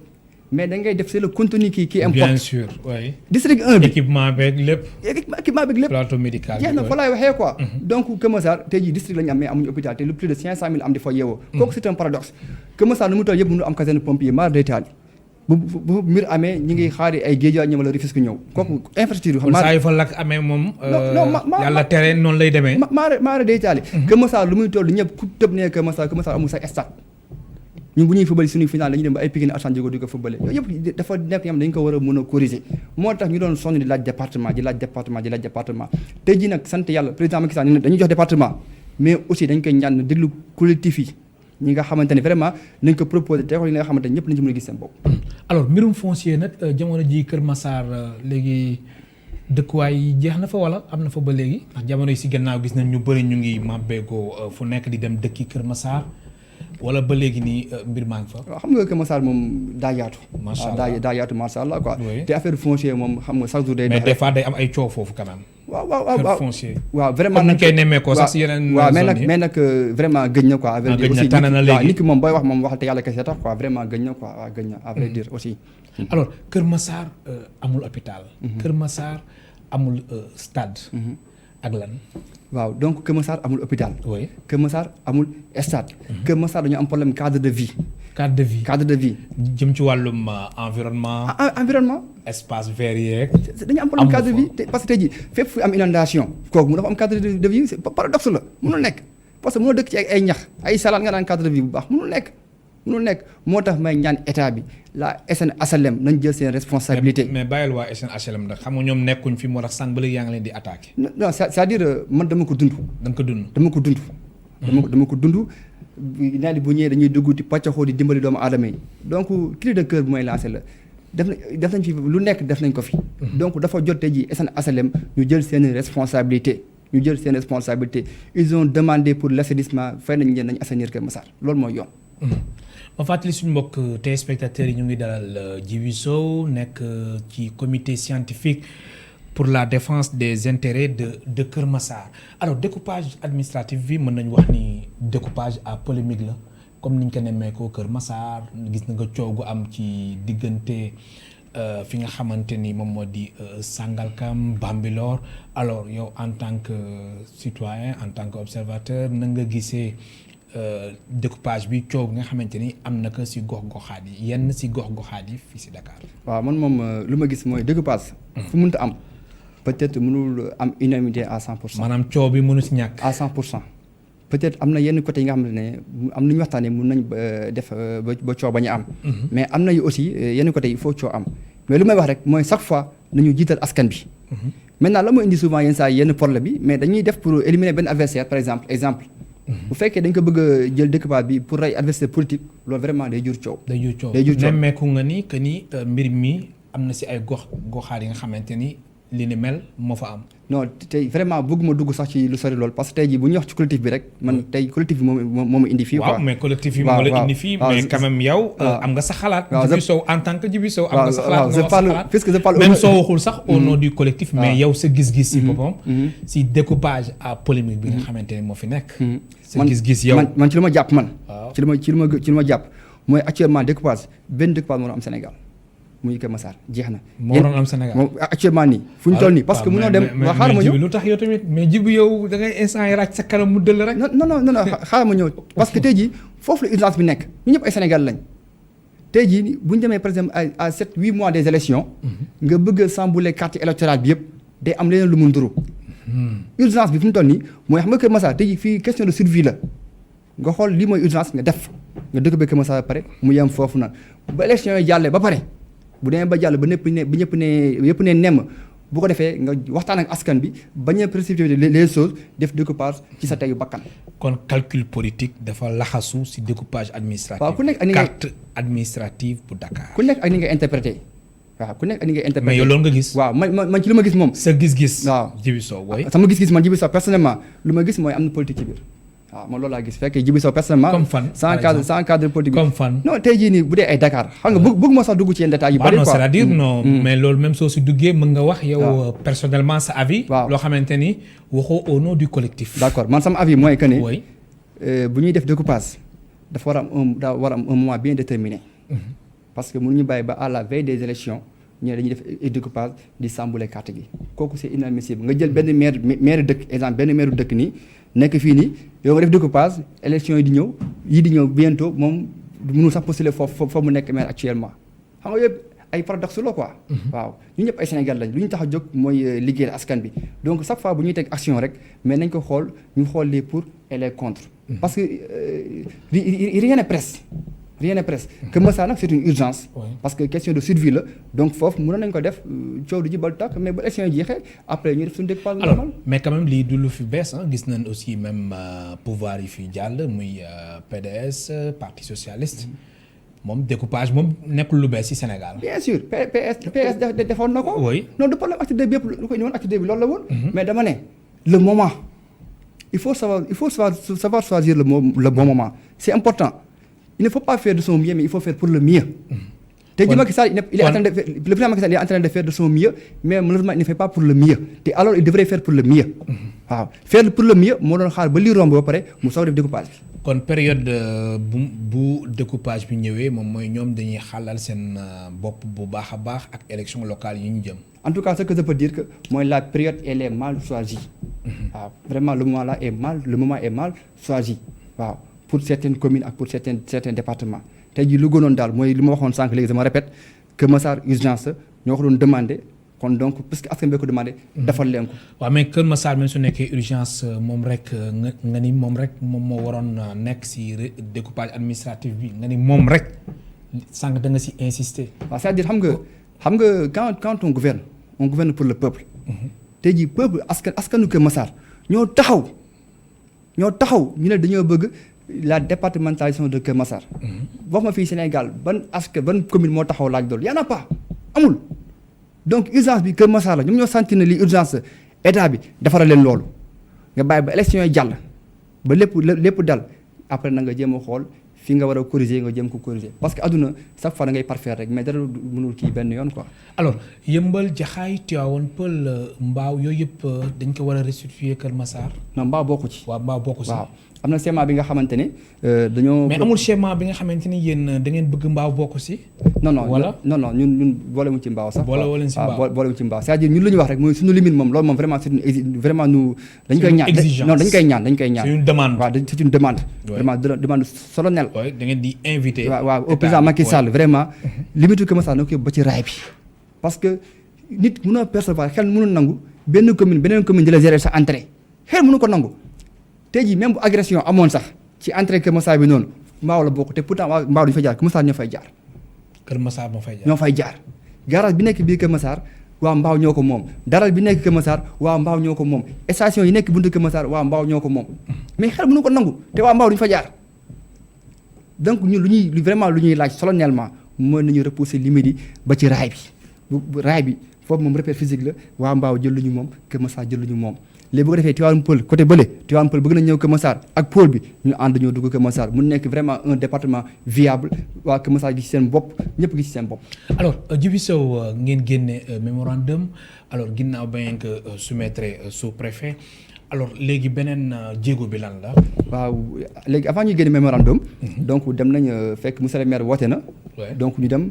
mais da ngay def c'est le contenu qui importe. bien sûr oui. district 1 bi équipement beeg lépp. équipement beeg lépp. plateau médical bi jeex na fa laay waxee quoi. donc Kër Massar tey jii district la ñu am mais amuñu hôpital te lu plus de 500000 am di fa yeewoo. kooku c'est un paradoxe. Kër Massar nu mu toll yëpp mënu am caserne pompier maar day taal bu mbir amee ñi ngi xaari ay géej ñëw wala Rufisque ñëw kooku infrastructure. kon saa yu fa lakk amee moom. yàlla tere noonu lay demee. maar day taali. Kër Massar lu muy toll ñëpp ku tëb nee Kër Massar amul sax stade. ñun bu ñuy fubali suñuy final dañuy dem ba ay Pikine Assane Diogo di ko fubale yooyu yëpp dafa nekk yam dañ ko war a mën a corriger moo tax ñu doon sonn di laaj département tey jii nag sant yàlla président Macky Sall dañuy jox département mais aussi dañ koy ñaan déglu collectif yi ñi nga xamante ne vraiment nañ ko proposer te yi nga xamante ne ñëpp nañ ci mën a gis seen bopp. alors mbirum foncier nag jamono ji Kër Massar léegi dëkkuwaay yi jeex na fa wala am na fa ba léegi ndax jamono yi si gannaaw gis nañ ñu bëri ñu ngi màbbeekoo fu nekk di dem dëkki Kër Massar wala ba léegi nii mbir maa ngi fa. waaw xam nga Kër Massar moom daa yaatu. macha allah daa yaatu macha allah quoi. te affaire foncier moom xam nga chaque jour day. mais des fois day am ay coow foofu quand même. waaw foncier. waaw vraiment comme ni ñu koy nemmeekoo sax si yeneen. waaw mais nag vraiment gëj na quoi. à vrai dire aussi tànn na léegi nit ki moom booy wax moom waxal te yàlla kese tax quoi vraiment gëj na quoi waaw gëj na à vrai dire aussi. alors Kër Massar amul hôpital. Kër Massar amul stade. ak lan. waaw donc Kër Massar amul hôpital. oui Kër Massar amul stade. Kër Massar dañu am problème cadre de vie. cadre de vie. jëm ci wàllum environnement. environnement. espace vert yeeg. dañu am problème cadre de vie parce que tey jii fépp fu am inondation kooku mu dafa am cadre de vie c'est paradoxe la mënul nekk parce que mënoo dëkk ci ay ñax ay salaat nga naan cadre de vie bu baax mënul nekk moo tax may ñaan état bi la SNHLM nañ jël seen responsabilité. mais bàyyil waa SNHLM ndax xam nga ñoom nekkuñ fi moo tax sànq ba léegi yaa ngi leen di attaqué. non c'est-à-dire man dama ko dund. dama ko dund. dama ko dund. nawet bu ñëwee dañuy dugg di pàccaxoo di dimbali doomu aadama yi donc cri de cœur bu may lancé la def nañ fi lu nekk def nañ ko fi. donc dafa jot tey jii SNHLM ñu jël seen responsabilité. ils ont demandé pour l'assainissement fay nañ leen nañ assainir Kër Massar loolu mooy yoon. ma fàttali suñu mbokk téléspectateurs yi ñu ngi dalal Djibi Sow nekk ci comité scientifique pour la défense des intérêts de Kër Massar alors découpage administratif bi mën nañu wax ni découpage à polémique la comme niñ ko nemmeekoo Kër Massar gis na nga coow gu am ci diggante fi nga xamante ni moom moo di Sangalkam Bambilor alors yow en tant que citoyen en tant que observateur na nga gisee découpage bi coow nga xamante ni am na ko si gox-goxaat yi yenn si gox-goxaat yi fii si Dakar. waaw man moom lu ma gis mooy découpage. fu mënta am peut-être mënul am unanimité à 100%. maanaam coow bi mënu si ñàkk. à 100%. peut-être am na yenn côté yi nga xam ne am nañu waxtaanee mun nañ def ba coow ba ñu am. mais am na yu aussi yenn côté yi il faut coow am mais lu may wax rek mooy chaque fois nañu jiital askan bi. maintenant la moo indi souvent yenn saa yenn problème bi mais dañuy def pour éliminer benn adversaire par exemple. bu fekkee dañ ko bëgg a jël découpage bi pour rey adversaire politique loolu vraiment day jur coow. day jur coow nemmeeku nga ni que ni mbir mi am na si ay goxaat yi nga xamante ni li ni mel moo fa am. non tey vraiment bëgguma dugg sax ci lu sori loolu parce que tey jii bu ñu wax ci collectif bi rek man tey collectif bi moo ma indi fii. waaw mais collectif bi moo la indi fii. mais quand même yow. am nga sa xalaat. Djiby Sow en tant que Djiby Sow am nga sa xalaat nga wax sa xalaat puisque je parle même soo waxul sax au nom du collectif. mais yow sa gis-gis si boppam. si découpage à polémique bi nga xamante ni moo fi nekk. sa gis-gis yow man ci lu ma jàpp man. ci lu ma jàpp mooy actuellement découpage benn découpage moo am Sénégal. muy Kër Massar jeex na. moo doon am Sénégal moom actuellement nii. fu ñu toll nii parce que mënoo dem. waaw xaaral ma ñëw lu tax yow tamit mais Djiby yow da ngay instant yi ràcc sa kanam mu dëll rek. non xaaral ma ñëw parce que tey jii foofu la urgence bi nekk ñu ñëpp ay Sénégal lañ. tey jii bu ñu demee par exemple à 7-8 mois des élections nga bëgg a chambouler carte électorale bi yëpp day am leneen lu mu nduru. urgence bi fu mu toll nii mooy xam nga Kër Massar tey jii fii question de survie la nga xool lii mooy urgence nga def nga dëkk ba Kër Massar ba pare mu yem foofu nag ba élections yi jàllee ba pare. bu demee ba jàll ba ñëpp ne nemm bu ko defee nga waxtaan ak askan bi bañ a précipiter les choses def découpage ci sa teyu bakkan. kon calcul politique dafa laxasu si découpage administratif. waaw ku nekk ak ni carte administrative bu Dakar. ku nekk ak ni nga interprété waaw ku nekk ak ni nga interprété. mais yow loolu nga gis. waaw man ci lu ma gis moom. sa gis-gis. waaw Djiby Sow way sama gis-gis man Djiby Sow personnellement lu ma gis mooy am na politique ci biir. waaw man loolu laa gis fekkee Djiby Sow personnellement. comme fan sans cadre politique. comme fan. non tey jii nii bu dee ay Dakar xam nga bëgg ma sax dugg ci yenn détails yu bari quoi. c'est-à-dire non mais loolu même soo si duggee mën nga wax yow personnellement sa avis. waaw loo xamante ni waxoo au nom du collectif. d'accord man sama avis mooy que ni. oui bu ñuy def découpage dafa war a am un moment bien déterminé. parce que mënuñu bàyyi ba à la veille des élections ñu ne dañuy def découpage di chambouler carte gi kooku c'est inadmissible nga jël benn maire dëkk exemple benn maire dëkk nii. nekk fii nii yow nga def découpage élection yi di ñëw bientôt moom mënul sax postuler foofu mu nekk maire actuellement xam nga yëpp ay paradoxe la quoi. waaw ñu ñëpp ay Sénégal lañ lu ñu tax a jóg mooy liggéeyal askan bi donc chaque fois bu ñuy teg action rek mais nañ ko xool ñu xool les pour et les contre. parce que rien n'est presse. rien n'est presse que Massar nag c'est une urgence. parce que question de survie la donc foofu mënoon nañ ko def coow du jibal tàkk mais ba élection yi jeexee après ñu def suñu découpage normal. mais quand même lii du lu fi bees gis nañ aussi même pouvoir yi fi jàll muy PDS parti socialiste moom découpage moom nekkul lu bees ci Sénégal. bien sûr PS defoon na ko. oui non du problème acte 2 bi yëpp lu koy ñëwoon acte 2 bi loolu la woon. mais dama ne le moment il faut savoir choisir le bon moment c'est important. Il ne faut pas faire de son mieux mais il faut faire pour le mieux. Tey jii Macky Sall il est en train de faire le président Macky Sall est en train de faire de son mieux mais malheureusement il ne fait pas pour le mieux te alors il devrait faire pour le mieux. waaw faire pour le mieux moo doon xaar ba lii romb ba pare mu soog def découpage bi. kon période bu découpage bi ñëwee moom mooy ñoom dañuy xalal seen bopp bu baax a baax ak élection locale yi ñu jëm. en tout cas ce que je peux dire que mooy la période elle est mal choisie. waaw vraiment le moment là est mal choisi waaw. pour certaines communes ak pour certains départements tey jii lu gënoon daal mooy li ma waxoon sànq léegi dama répète que Massar urgence ñoo ko doon demandé kon donc parce que askan bi ko demandé. defal leen ko. waaw mais Kër Massar même su nekkee urgence moom rek nga ni moom rek moom moo waroon nekk ci découpage administratif bi nga ni moom rek sànq da nga ci insister. waaw c'est-à-dire xam nga quand on gouverne pour le peuple. tey jii peuple askanu Kër Massar ñoo taxaw ñu ne dañoo bëgg. la départementalisation de Kër Massar. wax ma fii Sénégal ban commune moo taxaw laaj loolu y en a pas amul. donc urgence bi Kër Massar la ñoom ñoo sentir ne lii urgence état bi defaral leen loolu nga bàyyi ba élection yi jàll ba lépp dal après na nga jéem a xool fi nga war a corriger nga jéem ko corriger parce que adduna chaque fois da ngay parfaire rek mais dara mënul kii benn yoon quoi. alors Yeumbeul Jaxaay Tivaouane Peulh Mbao yooyu yëpp dañ ko war a restituer Kër Massar. non Mbao bokku ci. waaw Mbao bokku ci waaw am na schéma bi nga xamante ne dañoo. mais amul schéma bi nga xamante ni yéen da ngeen bëgg mbaaw bokk si. non non wala non ñun boolewuñ ci mbaaw sax. boolewuñ ci mbaaw boolewuñ ci mbaaw c'est-à-dire ñun lu ñu wax rek mooy suñu limite moom loolu moom vraiment c'est une vraiment nous. dañ koy ñaan non dañ koy ñaan. c'est une demande. waaw c'est une demande. vraiment demande solennelle. waaw da ngeen di invité. waaw au président Macky Sall vraiment. limite Kër Massar na ko ba ci raay bi. parce que nit mënoo percevoir xel mënul nangu benn commune di la gérer sa entrée xel mënu ko nangu tey jii même bu agression amoon sax ci entrée Kër Massar bi noonu mbaaw la bokk te pourtant waa mbaaw duñu fay jaar Kër Massar ñoo fay jaar. Kër Massar moo fay jaar ñoo fay jaar. garage bi nekk biir Kër Massar waa mbaaw ñoo ko moom daral bi nekk Kër Massar waa mbaaw ñoo ko moom station yi nekk buntu Kër Massar waa mbaaw ñoo ko moom mais xel mënu ko nangu te waa mbaaw duñu fa jaar donc ñun lu ñuy laaj solennellement mooy nañu repousser limite yi ba ci raay bi raay bi foofu moom repère physique la waa mbaaw jël lu ñu moom Kër Massar jël lu ñu moom léegi bu ko defee Tivaouane Peulh côté bële Tivaouane Peulh bëgg nañ ñëw Kër Massar ak pôle bi ñu ànd ñoo dugg Kër Massar mu nekk vraiment un département viable waa Kër Massar gis seen bopp ñëpp gis seen bopp. alors Djibi Sow ngeen génne mémorandum alors ginnaaw ba ngeen ko soumettre sous-préfet alors léegi beneen jéego bi lan la. waaw léegi avant ñuy génne mémorandum. donc dem nañ fekk monsieur le maire woote na. donc ñu dem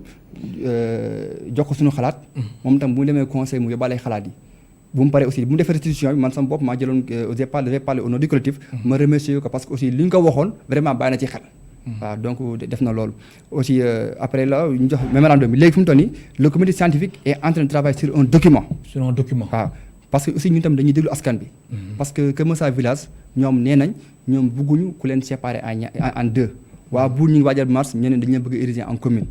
jox ko suñu xalaat. moom tam bu mu demee conseil mu yóbbaale xalaat yi. bu mu paree aussi bu mu defee restitution bi man sama bopp maa jëloon j'ai parlé au nom du collectif. ma remercier ko parce que aussi li ñu ko waxoon vraiment bàyyi na ci xel. waaw donc def na loolu. aussi après là ñu jox mémorandum bi léegi fu mu toll nii le comité scientifique est en train de travailler sur un document. sur un document waaw parce que aussi ñun tam dañuy déglu askan bi. parce que Kër Massar village ñoom nee nañ ñoom bëgguñu ku leen séparer en deux. waa bu ñu ngi waajal mars ñeneen dañu leen bëgg a ériger en commune.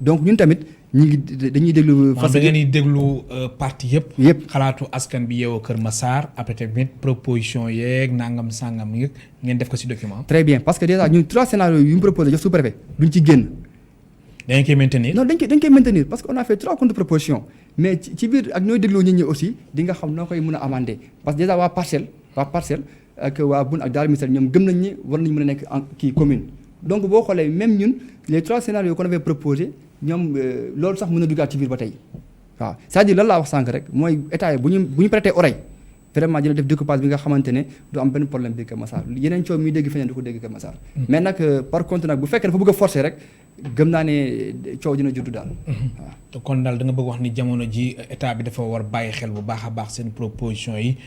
donc ñun tamit. ñu ngi dañuy déglu. da ngeen di déglu parti yëpp. xalaatu askan bi yeewoo Kër Massar après tamit proposition yeeg nangam sangam yeeg ngeen def ko ci document. très bien parce que déjà ñun 3 scénarios yu ñu proposé jox sous-préfet duñ ci génn. da ngeen koy maintenir. non dañ koy maintenir parce que on a fait 3 contre-propositions mais ci biir ak ñooy dégloo nit ñi aussi di nga xam noo koy mën a amender parce que déjà waa parcelle ak waa Boune ak Darou Missel ñoom gëm nañ ni war nañu mën a nekk en kii commune. donc boo xoolee même ñun les 3 scénarios qu'on avait proposé ñoom loolu sax mën a duggaat ci biir ba tey waaw c'est-à-dire lan laa wax sànq rek mooy état yi bu ñu prêter oreille vraiment dina def découpage bi nga xamante ne du am benn problème biir Kër Massar yeneen coow muy dégg feneen du ko dégg Kër Massar. mais nag par contre nag bu fekkee dafa bëgg a forcer rek gëm naa ne coow dina juddu daal. waaw kon daal da nga bëgg wax ni jamono ji état bi dafa war bàyyi xel bu baax a baax seen proposition yi.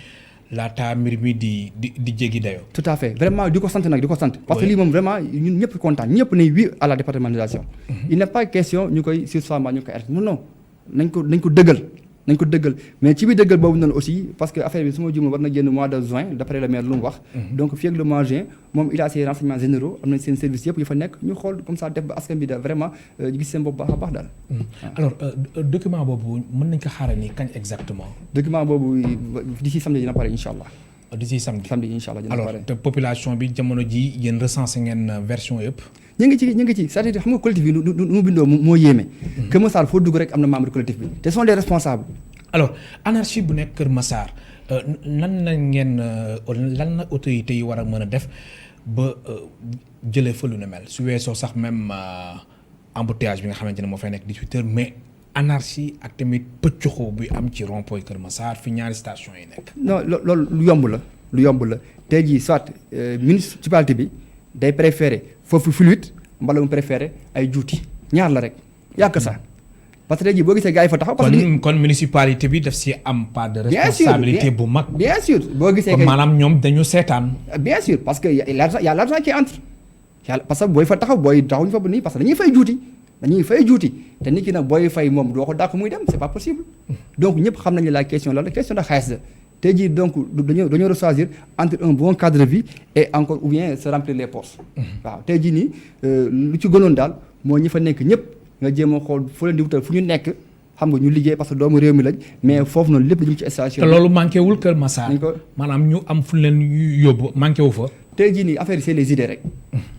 laata mbir mi di jéggi dayoo. tout à fait vraiment di ko sant nag di ko sant. parce que lii moom vraiment ñun ñëpp kontaan ñëpp ne oui à la départementalisation. il n'est pas question ñu koy sursoir ñu koy arrêté non nañ ko dëggal mais ci biir dëggal boobu noonu aussi parce que affaire bi su ma juumee war na génn mois de juin d'après le maire lu mu wax. donc fii ak le mois juin moom il a ses renseignements généraux am nañ seen service yëpp yu fa nekk ñu xool comme ça def ba askan bi daal vraiment gis seen bopp baax a baax daal. alors document boobu mën nañ ko xaaral ni kañ exactement. document boobu d'ici samedi dina pare incha allah. d'ici samedi incha allah dina pare. alors te population bi jamono ji yéen recensé ngeen version yëpp. ñu ngi ci c'est-à-dire xam nga collectif bi nu mu bindoo moo yéeme. Kër Massar foo dugg rek am na membre collectif bi te sont des responsables. alors anarchie bu nekk Kër Massar lan la autorités yi war a mën a def ba jëlee fa lu ne mel su weesoo sax même embouteillage bi nga xamante ne moo fay nekk 18 heures mais anarchie ak tamit pëccuxoo bi am ci rond-point Kër Massar fi ñaari station yi nekk. non loolu lu yomb la tey jii soit municipalité bi day préféré foofu fluide mbala mu préféré ay juuti ñaar la rek yàq sax. parce que tey jii boo gisee gars yi fa taxaw. parce que kon municipalité bi daf si am part de responsabilité bu mag. bien sûr boo gisee. kon maanaam ñoom dañu seetaan. bien sûr parce que y a l'argent qui entre parce que booy fa taxaw booy taxawuñu fa ba nii parce que dañuy fay juuti te nit ki nag booy fay moom doo ko dàq muy dem c'est pas possible. donc ñëpp xam nañu la question la question de xaalis la tey jii donc dañoo choisir entre un bon cadre de vie et encore ou bien se remplir les poches. waaw tey jii nii lu ci gënoon daal moo ñi fa nekk ñëpp. nga jéem a xool fu leen di wutal fu ñu nekk xam nga ñu liggéey parce que doomu réew mi lañ mais foofu noonu lépp dañu ci station. te loolu manqué wul Kër Massar. maanaam ñu am fu leen yóbbu manqué wu fa. tey jii nii affaire yi c'est les idées rek.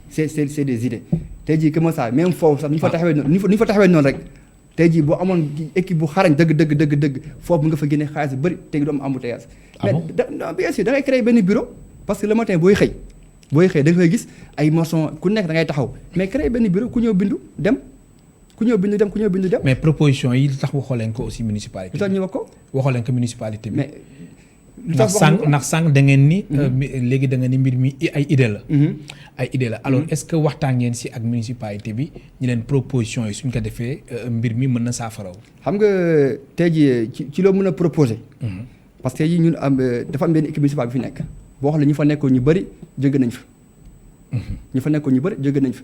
c'est des idées tey jii Kër Massar même foofu sax nu ñu fa taxawee noonu rek tey jii boo amoon équipe bu xarañ dëgg foofu nga fa génne xaalis bu bëri tey du am embouteillage. mais bien sûr da ngay créer benn bureau parce que le matin booy xëy da nga koy gis ay maçon ku nekk da ngay taxaw mais créer benn bureau ku ñëw bindu dem. mais proposition yi tax waxoo leen ko aussi municipalité. lu tax ñu wax ko. waxoo leen ko municipalité bi. mais ndax sànq da ngeen ni. léegi da ngeen ni mbir mi ay idée la. ay idée la alors est-ce que waxtaan ngeen si ak municipalité bi ñu leen proposition yi suñ ko defee mbir mi mën na saafaraw. xam nga tey jii ci loo mën a proposer. parce que yi ñun dafa am benn équipe municipale bi fi nekk boo xam ne ñu fa nekkoon ñu bëri jóge nañ fa. ñu fa nekkoon ñu bëri jóge nañ fa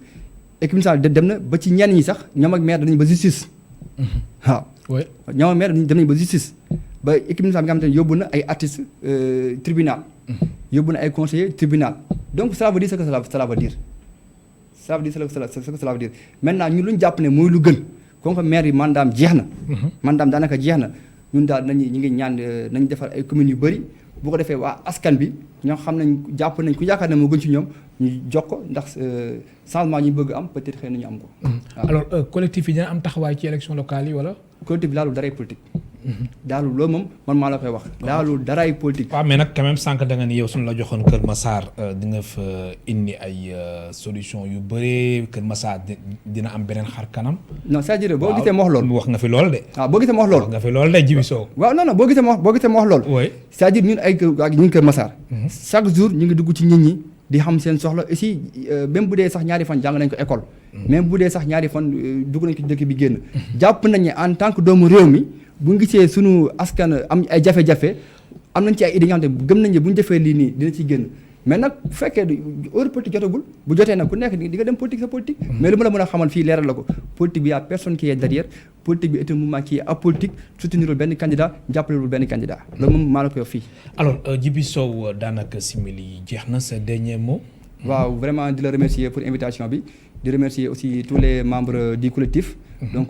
équipe municipale dem na ba ci ñenn ñi sax ñoom ak maire danañ ba justice. waaw. oui ñoom ak maire dem nañ ba justice. ba équipe municipale bi nga xamante ne yóbbu na ay artistes tribunal. yóbbu na ay conseillers tribunal. donc cela veut dire ce que cela veut dire. ça veut dire ce que cela veut dire maintenant ñun lu ñu jàpp ne mooy lu gën comme que maire yi mandaam jeex na. mandaam daanaka jeex na ñun daal ñu ngi ñaan nañu defar ay communes yu bëri bu ko defee waa askan bi ñoo xam nañ jàpp nañ ku yaakaar ne moo gën ci ñoom ñu jox ko ndax changement ñu bëgg am peut-être xëy na ñu am ko. alors collectif yi dina am taxawaay ci élection locale yi wala. collectif bi laalul daray politique. daalul loolu moom man maa la koy wax. daalul daray politique. waaw mais nag quand même sànq da nga ni yow suñu la joxoon Kër Massar di nga fa indi ay solution yu bëree Kër Massar dina am beneen xar kanam. non c'est-à-dire boo gisee ma wax loolu. wax nga fi lool de. waaw boo gisee ma wax loolu. wax nga fi lool de Djibi Sow. waaw non boo gisee ma wax loolu. oui c'est-à-dire ñun ñu ngi Kër Massar. chaque jour ñu ngi dugg ci nit ñi di xam seen soxla aussi même bu dee sax ñaari fan jàng nañ ko école. même bu dee sax ñaari fan dugg nañ ko dëkk bi génn. jàpp nañ ne en tant que doomu réew mi bu ñu gisee sunu askan am ay jafe-jafe am nañ ci ay idées yoo xam ne gëm nañ ne bu ñu defee lii nii dina ci génn mais nag bu fekkee heure politique jotagul bu jotee nag ku nekk di nga dem politique sa politique. mais lu ma la mën a xamal fii leeral la ko politique bi y a personne qui est derrière politique bi est un mouvement qui est apolitique soutenirul benn candidat jàppalewul benn candidat loolu moom maa la koy wax fii. alors Djibi Sow daanaka simili jeex na sa dernier mot. waaw vraiment di la remercier pour invitation bi di remercier aussi tous les membres du collectif. donc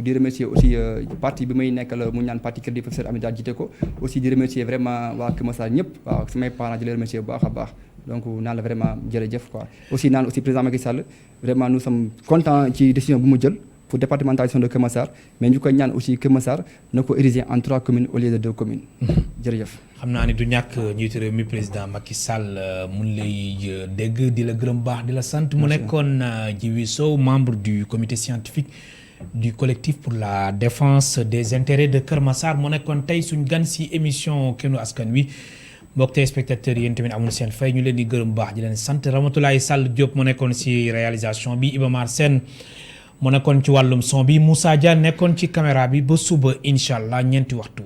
di remercier aussi parti bi may nekkal mu ñaan parti Crédit professeur Amida jiite ko aussi di remercier vraiment waa Kër Massar ñëpp waaw samay parents di la remercier bu baax a baax donc naan la vraiment jërëjëf quoi aussi naan aussi président Macky Sall vraiment nous sommes contents ci décision bu mu jël pour départementalisation de Kër Massar mais ñu koy ñaan aussi Kër Massar na ko ériger en 3 communes au lieu de 2 communes jërëjëf. xam naa ni du ñàkk njiitu réew mi président Macky Sall mun lay dégg di la gërëm baax di la sant. mu nekkoon Djibi Sow membre du comité scientifique du collectif pour la défense des intérêts de Kër Massar mu nekkoon tey suñ gan si émission Kenu Askan Wi mbokk téléspectateurs yéen tamit amul seen fay ñu leen di gërëm baax di leen sant Ramatoulaye Sall Diop mu nekkoon si réalisation bi Iba Mar Sène mu nekkoon ci wàllum son bi Moussa Dia nekkoon ci caméra bi ba suba incha allah ñeenti waxtu.